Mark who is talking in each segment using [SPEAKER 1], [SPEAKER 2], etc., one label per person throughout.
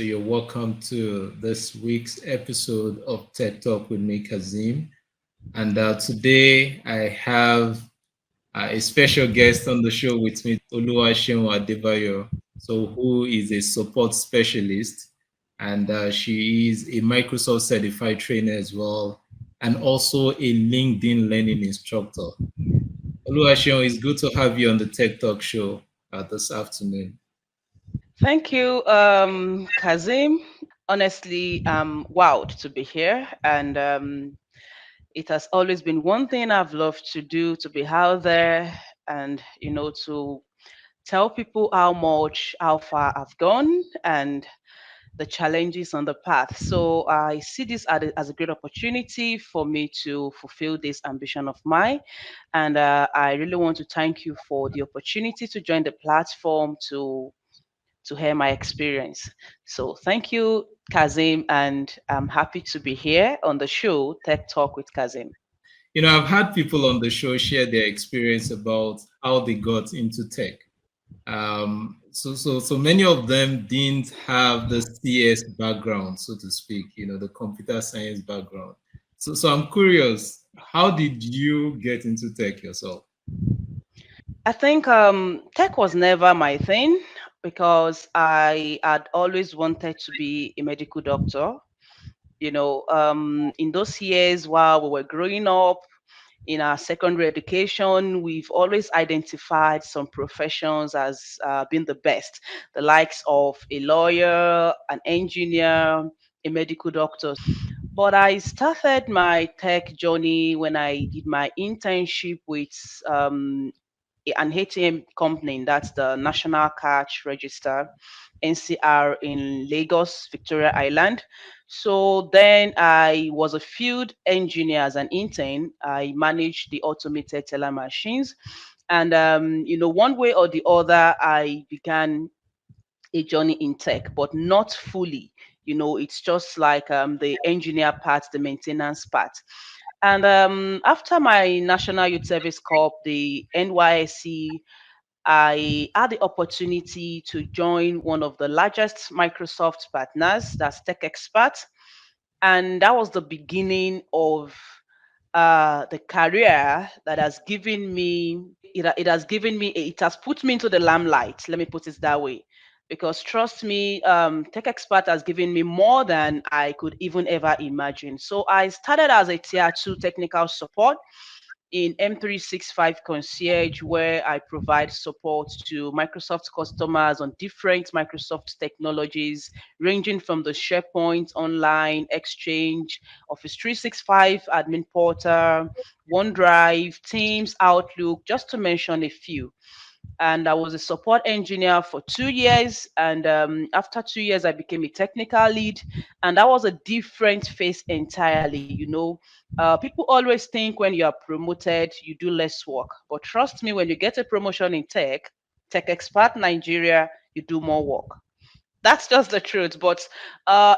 [SPEAKER 1] So you're welcome to this week's episode of TED Talk with me, Kazim. And today I have a special guest on the show with me, Oluwaseun Adebayo, so who is a support specialist, and she is a Microsoft certified trainer as well, and also a LinkedIn learning instructor. Oluwaseun, it's good to have you on the TED Talk show this afternoon.
[SPEAKER 2] Thank you, Kazim. Honestly, I'm wowed to be here. And it has always been one thing I've loved to do to be out there and, to tell people how far I've gone and the challenges on the path. So I see this as a great opportunity for me to fulfill this ambition of mine. And I really want to thank you for the opportunity to join the platform to hear my experience. So thank you, Kazim, and I'm happy to be here on the show, Tech Talk with Kazim.
[SPEAKER 1] I've had people on the show share their experience about how they got into tech. So many of them didn't have the CS background, so to speak, the computer science background. So I'm curious, how did you get into tech yourself?
[SPEAKER 2] I think tech was never my thing because I had always wanted to be a medical doctor. In those years while we were growing up, in our secondary education, we've always identified some professions as being the best, the likes of a lawyer, an engineer, a medical doctor. But I started my tech journey when I did my internship with an ATM company, that's the National Cash Register, NCR in Lagos, Victoria Island. So then I was a field engineer as an intern. I managed the automated teller machines. And, one way or the other, I began a journey in tech, but not fully. It's just like the engineer part, the maintenance part. And after my National Youth Service Corps, the NYSC, I had the opportunity to join one of the largest Microsoft partners, that's Tech Expert. And that was the beginning of the career that has given me it has put me into the limelight, let me put it that way, because trust me, Tech Expert has given me more than I could even ever imagine. So I started as a tier 2 technical support in M365 Concierge, where I provide support to Microsoft customers on different Microsoft technologies, ranging from the SharePoint, Online, Exchange, Office 365, Admin Portal, OneDrive, Teams, Outlook, just to mention a few. And I was a support engineer for 2 years. And after 2 years, I became a technical lead, and that was a different phase entirely. People always think when you are promoted, you do less work, but trust me, when you get a promotion in Tech Expert Nigeria, you do more work. That's just the truth. But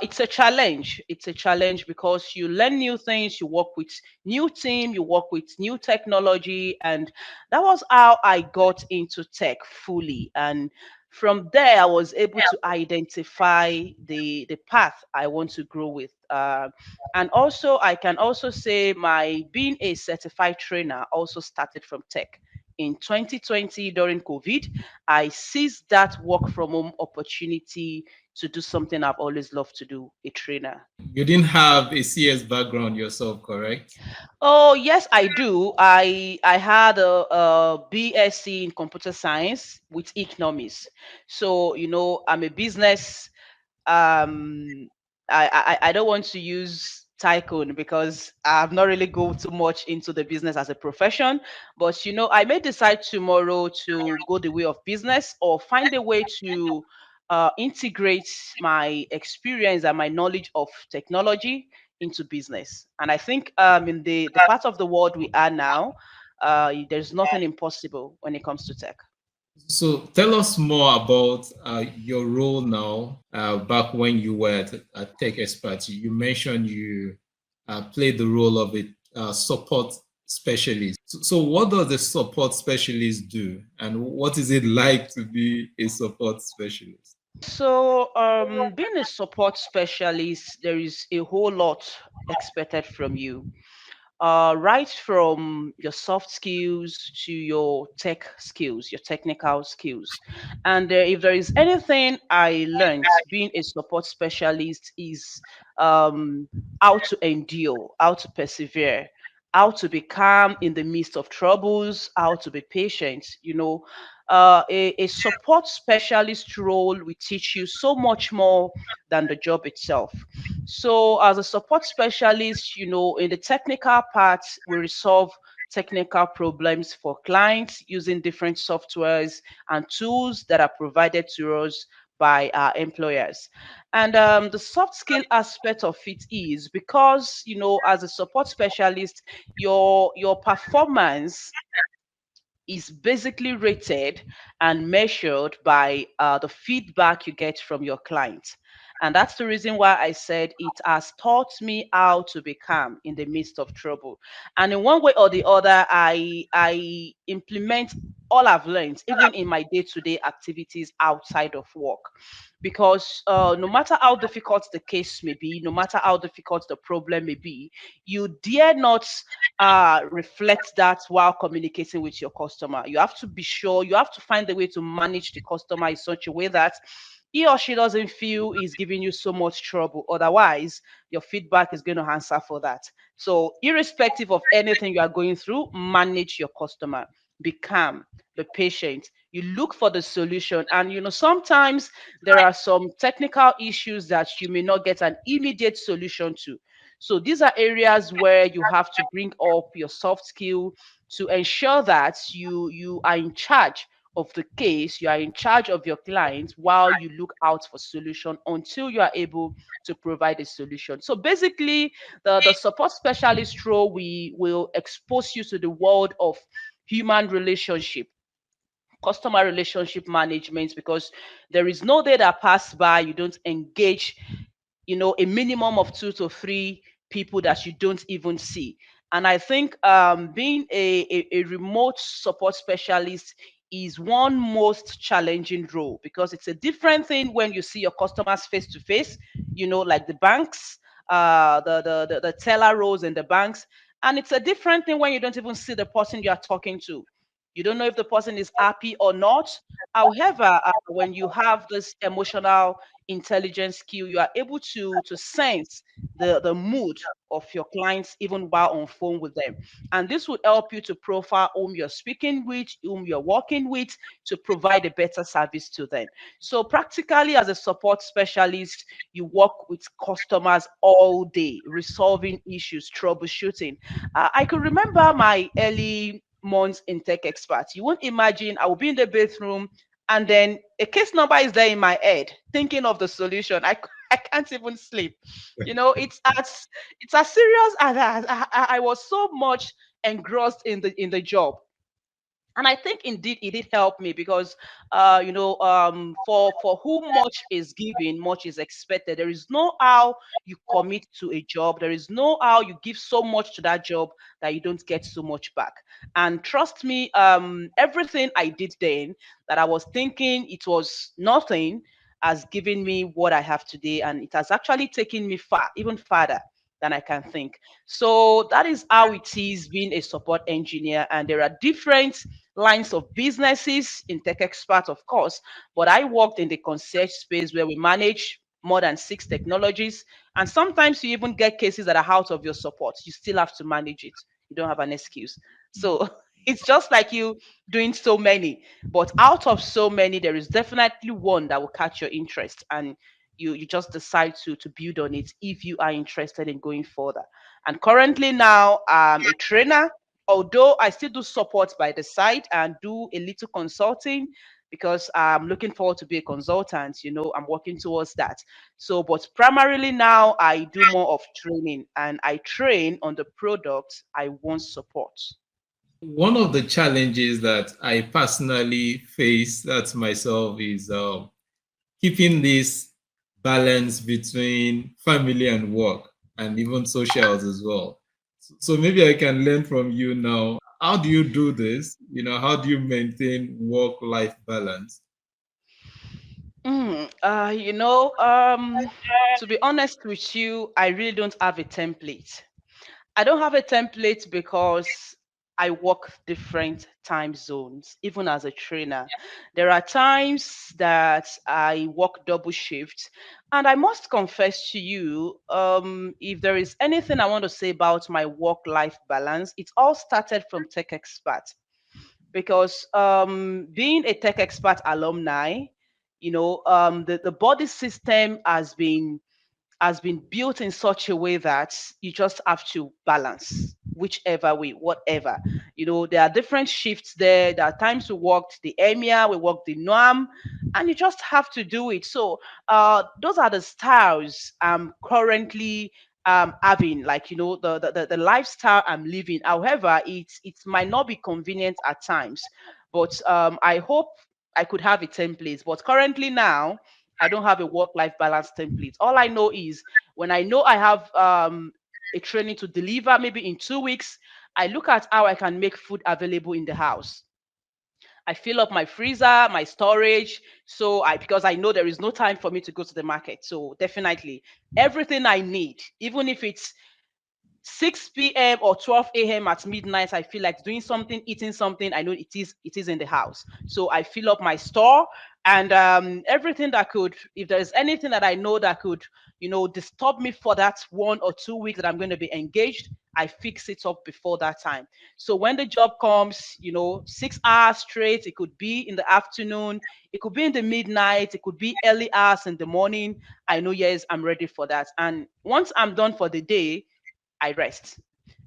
[SPEAKER 2] it's a challenge. It's a challenge because you learn new things, you work with new team, you work with new technology, and that was how I got into tech fully. And from there, I was able to identify the path I want to grow with. And also, I can also say my being a certified trainer also started from tech. In 2020, during COVID, I seized that work from home opportunity to do something I've always loved to do, a trainer.
[SPEAKER 1] You didn't have a CS background yourself, correct?
[SPEAKER 2] Oh, yes, I do. I had a BSc in computer science with economics. So, I'm a business. um I don't want to use tycoon because I've not really go too much into the business as a profession. But I may decide tomorrow to go the way of business or find a way to integrate my experience and my knowledge of technology into business. And I think in the part of the world we are now, there's nothing impossible when it comes to tech.
[SPEAKER 1] So tell us more about your role now, back when you were a tech expert. You mentioned you played the role of a support specialist. So what does the support specialist do? And what is it like to be a support specialist?
[SPEAKER 2] So, being a support specialist, there is a whole lot expected from you. Right from your soft skills to your tech skills, your technical skills. And if there is anything I learned being a support specialist is um, how to endure, how to persevere, how to be calm in the midst of troubles, how to be patient. A support specialist role will teach you so much more than the job itself. So, as a support specialist, in the technical part, we resolve technical problems for clients using different softwares and tools that are provided to us by our employers. And the soft skill aspect of it is because, as a support specialist, your performance is basically rated and measured by the feedback you get from your clients. And that's the reason why I said it has taught me how to be calm in the midst of trouble. And in one way or the other, I implement all I've learned, even in my day-to-day activities outside of work. Because no matter how difficult the case may be, no matter how difficult the problem may be, you dare not reflect that while communicating with your customer. You have to be sure, you have to find a way to manage the customer in such a way that he or she doesn't feel is giving you so much trouble. Otherwise, your feedback is going to answer for that. So, irrespective of anything you are going through, manage your customer. Be calm, be patient. You look for the solution. And, sometimes there are some technical issues that you may not get an immediate solution to. So these are areas where you have to bring up your soft skill to ensure that you are in charge of the case, you are in charge of your client while you look out for solution until you are able to provide a solution. So basically, the support specialist role we will expose you to the world of human relationship, customer relationship management, because there is no day that pass by you don't engage a minimum of 2 to 3 people that you don't even see. And I think being a remote support specialist is one most challenging role because it's a different thing when you see your customers face to face, like the banks, the teller roles in the banks. And it's a different thing when you don't even see the person you are talking to. You don't know if the person is happy or not. However, when you have this emotional intelligence skill, you are able to sense the mood of your clients even while on phone with them. And this would help you to profile whom you're speaking with, whom you're working with, to provide a better service to them. So practically as a support specialist, you work with customers all day, resolving issues, troubleshooting. I could remember my early months in tech experts. You won't imagine I will be in the bathroom and then a case number is there in my head thinking of the solution. I can't even sleep. It's as serious as I was so much engrossed in the job. And I think indeed it did help me because for whom much is given much is expected. There is no how you commit to a job, there is no how you give so much to that job that you don't get so much back. And trust me, everything I did then that I was thinking it was nothing has given me what I have today, and it has actually taken me far, even farther than I can think. So that is how it is being a support engineer. And there are different lines of businesses in tech expert, of course, but I worked in the concierge space where we manage more than 6 technologies. And sometimes you even get cases that are out of your support. You still have to manage it. You don't have an excuse. So it's just like you doing so many, but out of so many, there is definitely one that will catch your interest. And you just decide to build on it if you are interested in going further. And currently now I'm a trainer, although I still do support by the side and do a little consulting because I'm looking forward to be a consultant. I'm working towards that. So, but primarily now I do more of training and I train on the products I want support.
[SPEAKER 1] One of the challenges that I personally face, that's myself, is keeping this balance between family and work and even socials as well. So maybe I can learn from you now. How do you do this? How do you maintain work-life balance?
[SPEAKER 2] You know, to be honest with you, I really don't have a template. I don't have a template because I work different time zones, even as a trainer. There are times that I work double shift, and I must confess to you, if there is anything I want to say about my work-life balance, it all started from Tech Expert because being a Tech Expert alumni, the body system has been built in such a way that you just have to balance whichever way, whatever. There are different shifts there. There are times we worked the EMEA, we worked the NOAM, and you just have to do it. So those are the styles I'm currently having, like the lifestyle I'm living. However, it might not be convenient at times, but I hope I could have a template. But currently now, I don't have a work-life balance template. All I know is when I know I have a training to deliver, maybe in 2 weeks, I look at how I can make food available in the house. I fill up my freezer, my storage, so I because I know there is no time for me to go to the market. So definitely everything I need, even if it's 6 p.m. or 12 a.m. at midnight, I feel like doing something, eating something. I know it is in the house. So I fill up my store and everything that could, if there's anything that I know that could, disturb me for that 1 or 2 weeks that I'm going to be engaged, I fix it up before that time. So when the job comes, 6 hours straight, it could be in the afternoon, it could be in the midnight, it could be early hours in the morning. I know, yes, I'm ready for that. And once I'm done for the day, I rest.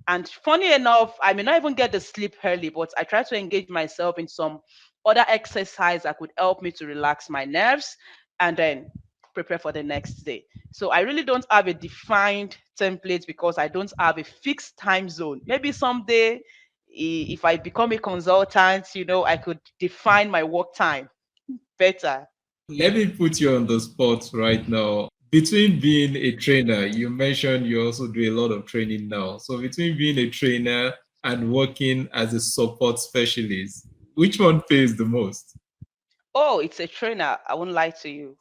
[SPEAKER 2] And funny enough, I may not even get the sleep early, but I try to engage myself in some other exercise that could help me to relax my nerves and then prepare for the next day. So I really don't have a defined template because I don't have a fixed time zone. Maybe someday, if I become a consultant, I could define my work time better.
[SPEAKER 1] Let me put you on the spot right now. Between being a trainer, you mentioned you also do a lot of training now. So between being a trainer and working as a support specialist, which one pays the most?
[SPEAKER 2] Oh, it's a trainer. I won't lie to you.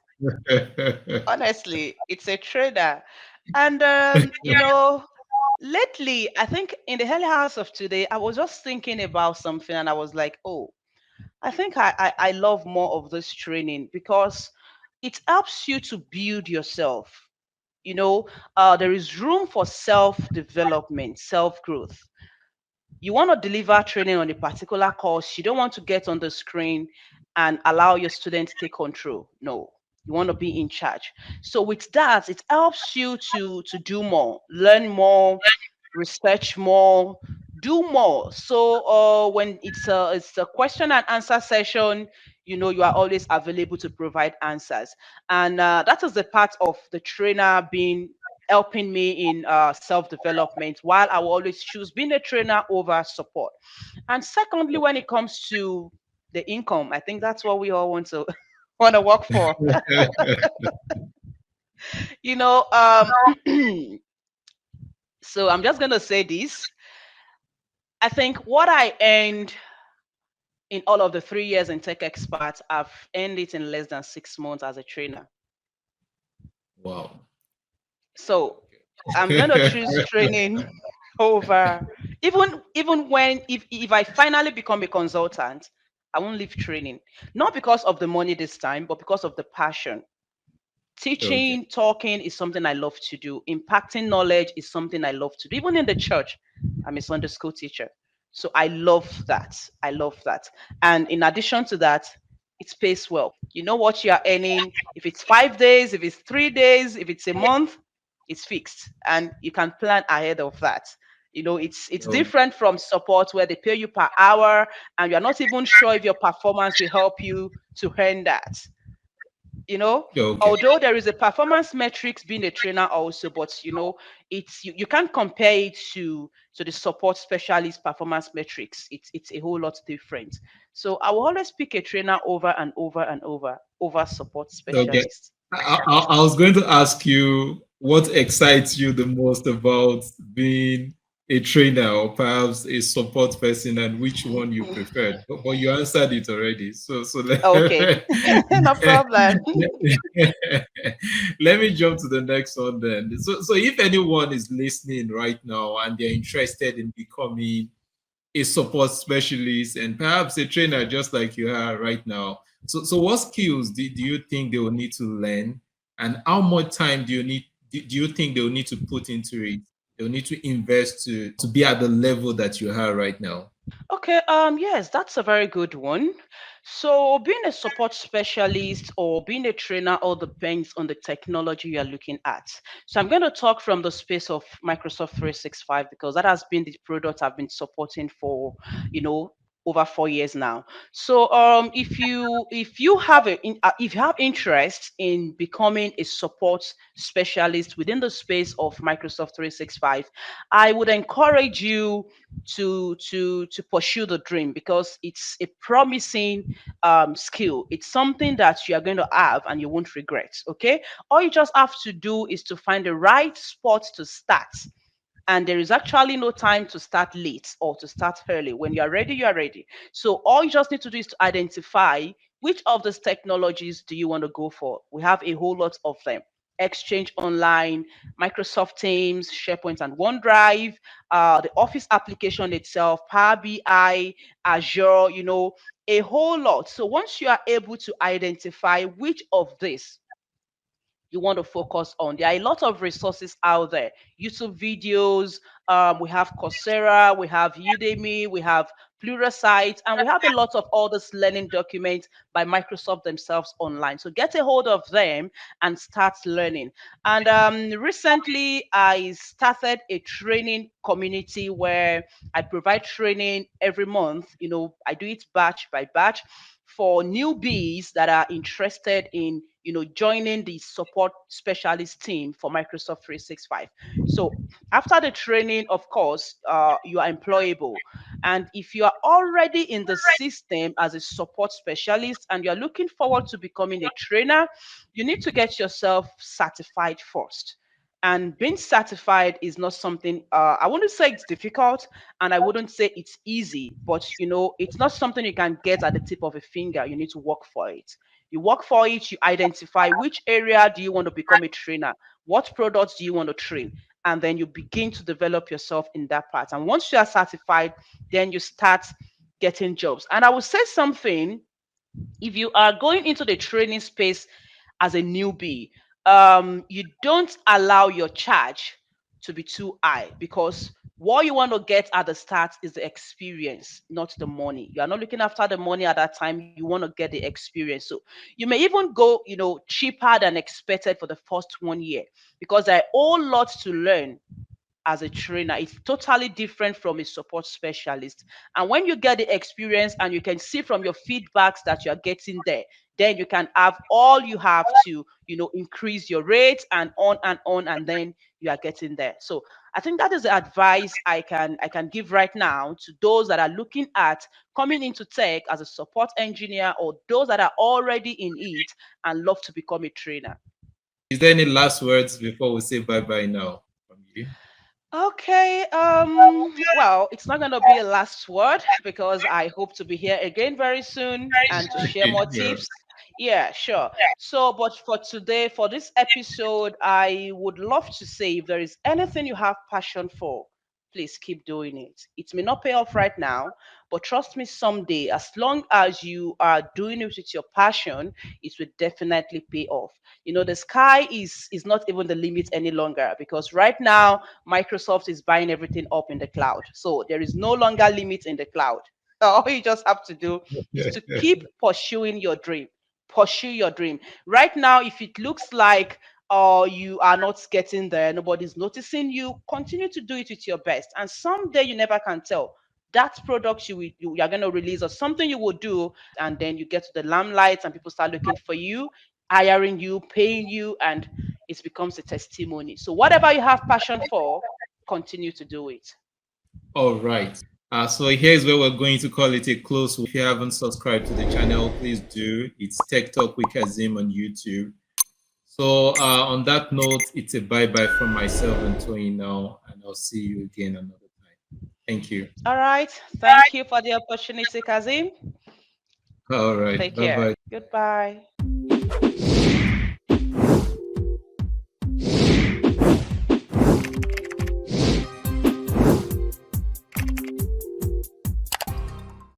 [SPEAKER 2] Honestly, it's a trader. And lately, I think in the early hours of today, I was just thinking about something and I was like, oh, I think I love more of this training because it helps you to build yourself. There is room for self development, self growth. You want to deliver training on a particular course, you don't want to get on the screen and allow your student to take control. No, you want to be in charge. So with that, it helps you to do more, learn more, research more, do more. So when it's a question and answer session, you are always available to provide answers. And that is the part of the trainer being helping me in self development, while I will always choose being a trainer over support. And secondly, when it comes to the income, I think that's what we all want to want to work for. you know um so I'm just going to say this. I think what I earned in all of the 3 years in Tech Expert, I've earned it in less than 6 months as a trainer.
[SPEAKER 1] Wow.
[SPEAKER 2] So I'm going to
[SPEAKER 1] Okay.
[SPEAKER 2] choose training over, even when, if I finally become a consultant, I won't leave training. Not because of the money this time, but because of the passion.
[SPEAKER 1] Okay.
[SPEAKER 2] Teaching, talking is something I love to do. Impacting knowledge is something I love to do. Even in the church, I'm a Sunday school teacher. So I love that. I love that. And in addition to that, it pays well. You know what you are earning. If it's 5 days, if it's 3 days, if it's a month, it's fixed. And you can plan ahead of that. It's
[SPEAKER 1] Okay.
[SPEAKER 2] different from support where they pay you per hour and you're not even sure if your performance will help you to earn that
[SPEAKER 1] Okay.
[SPEAKER 2] although there is a performance metrics being a trainer also, but you can't compare it to the support specialist performance metrics. It's a whole lot different. So I will always pick a trainer over and over and over support
[SPEAKER 1] Okay.
[SPEAKER 2] specialist.
[SPEAKER 1] I was going to ask you what excites you the most about being a trainer or perhaps a support person, and which one you preferred. But you answered it already. So
[SPEAKER 2] Okay, no problem.
[SPEAKER 1] let me jump to the next one then. So if anyone is listening right now and they're interested in becoming a support specialist and perhaps a trainer just like you are right now. So what skills do you think they will need to learn, and how much time do you think they will need to put into it? They'll need to invest to be at the level that you are right now.
[SPEAKER 2] Okay, yes, that's a very good one. So, being a support specialist or being a trainer all depends on the technology you're looking at. So, I'm going to talk from the space of Microsoft 365 because that has been the product I've been supporting for, you know, over 4 years now. So, if you have if you have interest in becoming a support specialist within the space of Microsoft 365, I would encourage you to pursue the dream because it's a promising skill. It's something that you are going to have and you won't regret. Okay, all you just have to do is to find the right spot to start, and there is actually no time to start late or to start early. When you are ready, you are ready. So all you just need to do is to identify which of these technologies do you want to go for. We have a whole lot of them: Exchange Online, Microsoft Teams, SharePoint and OneDrive, the Office application itself, Power BI, Azure, a whole lot. So once you are able to identify which of these you want to focus on. There are a lot of resources out there, YouTube videos, we have Coursera, we have Udemy, we have Pluralsight, and we have a lot of all these learning documents by Microsoft themselves online. So get a hold of them and start learning. And recently, I started a training community where I provide training every month. I do it batch by batch for newbies that are interested in joining the support specialist team for Microsoft 365. So after the training, of course, you are employable. And if you are already in the system as a support specialist and you're looking forward to becoming a trainer, you need to get yourself certified first. And being certified is not something, I wouldn't say it's difficult and I wouldn't say it's easy, but it's not something you can get at the tip of a finger. You need to work for it. You work for it, you identify which area do you want to become a trainer, what products do you want to train, and then you begin to develop yourself in that part. And once you are certified, then you start getting jobs. And I will say something: if you are going into the training space as a newbie, you don't allow your charge to be too high because what you want to get at the start is the experience, not the money. You are not looking after the money at that time. You want to get the experience. So you may even go, cheaper than expected for the first 1 year because there are a whole lot to learn as a trainer. It's totally different from a support specialist. And when you get the experience and you can see from your feedbacks that you're getting there, then you can have all you have to, increase your rate and on, and then you are getting there. So I think that is the advice I can give right now to those that are looking at coming into tech as a support engineer or those that are already in it and love to become a trainer.
[SPEAKER 1] Is there any last words before we say bye bye now from you?
[SPEAKER 2] Okay, well, it's not going to be a last word because I hope to be here again very soon and to share
[SPEAKER 1] Okay,
[SPEAKER 2] more
[SPEAKER 1] yeah.
[SPEAKER 2] tips. Yeah, sure. So, but for today, for this episode, I would love to say if there is anything you have passion for, please keep doing it. It may not pay off right now, but trust me, someday, as long as you are doing it with your passion, it will definitely pay off. The sky is not even the limit any longer because right now Microsoft is buying everything up in the cloud. So there is no longer limit in the cloud. All you just have to do is to keep pursuing your dream. Pursue your dream. Right now, if it looks like you are not getting there, nobody's noticing you, continue to do it with your best. And someday you never can tell. That product you are going to release or something you will do, and then you get to the limelight and people start looking for you, hiring you, paying you, and it becomes a testimony. So whatever you have passion for, continue to do it.
[SPEAKER 1] All right. So here's where we're going to call it a close. If you haven't subscribed to the channel, please do. It's Tech Talk with Kazim on YouTube. So on that note, it's a bye bye from myself and Tony now, and I'll see you again another time. Thank you.
[SPEAKER 2] All right. Thank you for the opportunity, Kazim.
[SPEAKER 1] All right.
[SPEAKER 2] Take
[SPEAKER 1] Bye
[SPEAKER 2] care.
[SPEAKER 1] bye.
[SPEAKER 2] Goodbye.